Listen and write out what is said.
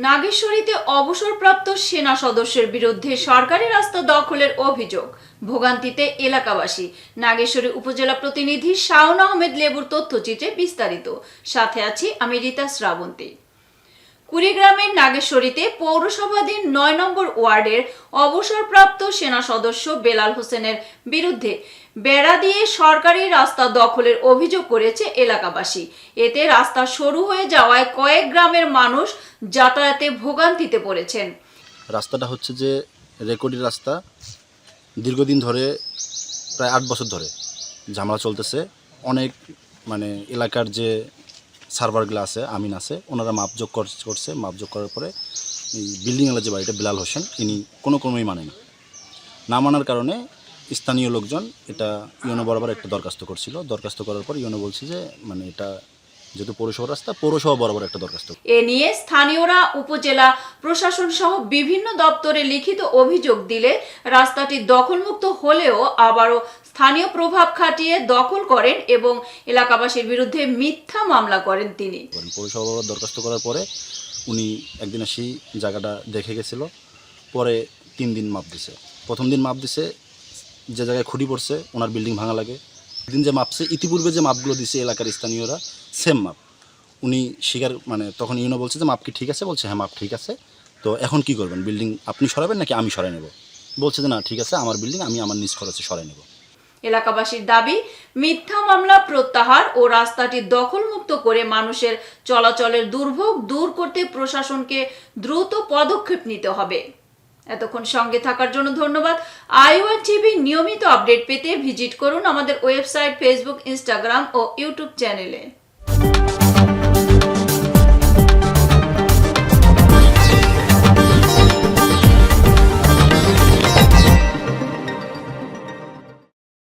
নাগেশ্বরীতে অবসরপ্রাপ্ত সেনা সদস্যের বিরুদ্ধে সরকারি রাস্তা দখলের অভিযোগ, ভোগান্তিতে এলাকাবাসী। নাগেশ্বরী উপজেলা প্রতিনিধি শাওন আহমেদ লেবুর তথ্যচিত্রে বিস্তারিত। সাথে আছি আমি রীতা শ্রাবন্তী। কুড়িগ্রামের নাগেশ্বরীতে পৌরসভাধীন ৯ নম্বর ওয়ার্ডের অবসরপ্রাপ্ত সেনা সদস্য বেলাল হোসেনের বিরুদ্ধে বেড়া দিয়ে সরকারি রাস্তা দখলের অভিযোগ করেছে এলাকাবাসী। এতে রাস্তা সরু হয়ে যাওয়ায় কয়েক গ্রামের মানুষ যাতায়াতে ভোগান্তিতে পড়েছেন। রাস্তাটা হচ্ছে যে রেকর্ডের রাস্তা, দীর্ঘদিন ধরে প্রায় ৮ বছর ধরে ঝামেলা চলতেছে। অনেক এলাকার যে সার্ভারগুলো আছে, আমিন আছে, ওনারা মাপযোগ করছে। মাপযোগ করার পরে এই বিল্ডিংওয়ালা যে বাড়িটা বেলাল হোসেন, ইনি কোনো ক্রমেই মানেন না মানার কারণে স্থানীয় লোকজন এটা ইউনো বরাবর একটা দরখাস্ত করছিল। দরখাস্ত করার পর ইউনো বলছে যে এটা যেহেতু পৌরসভার রাস্তা, পৌরসভা বরাবর একটা দরখাস্ত। এ নিয়ে স্থানীয়রা উপজেলা প্রশাসন সহ বিভিন্ন দপ্তরে লিখিত অভিযোগ দিলে রাস্তাটি দখলমুক্ত হলেও আবারও স্থানীয় প্রভাব খাটিয়ে দখল করেন এবং এলাকাবাসীর বিরুদ্ধে মিথ্যা মামলা করেন তিনি। পৌরসভা বরাবর দরখাস্ত করার পরে উনি একদিন আসি জায়গাটা দেখে গেছিল। পরে 3 দিন মাপ দিছে। প্রথম দিন মাপ দিছে যে জায়গায় খুঁটি পড়ছে ওনার বিল্ডিং ভাঙা লাগে। দিন যে মাপছে, ইতিপূর্বে যে মাপগুলো দিছে এলাকার স্থানীয়রা সেম মাপ। উনি স্বীকার তখন ইউনো বলছে যে মাপ কি ঠিক আছে? বলছে হ্যাঁ মাপ ঠিক আছে। তো এখন কি করবেন? বিল্ডিং আপনি সরাবেন নাকি আমি সরাই নেব? বলছে যে না ঠিক আছে, আমার বিল্ডিং আমি আমার নিজ খরচে সরাই নেব। এলাকাবাসীর দাবি, মিথ্যা মামলা প্রত্যাহার ও রাস্তাটি দখলমুক্ত করে মানুষের চলাচলের দুর্ভোগ দূর করতে প্রশাসনকে দ্রুত পদক্ষেপ নিতে হবে। এতক্ষণ সঙ্গে থাকার জন্য ধন্যবাদ। আইওয়ার টিভি নিয়মিত আপডেট পেতে ভিজিট করুন আমাদের ওয়েবসাইট, ফেসবুক, ইনস্টাগ্রাম ও ইউটিউব চ্যানেলে।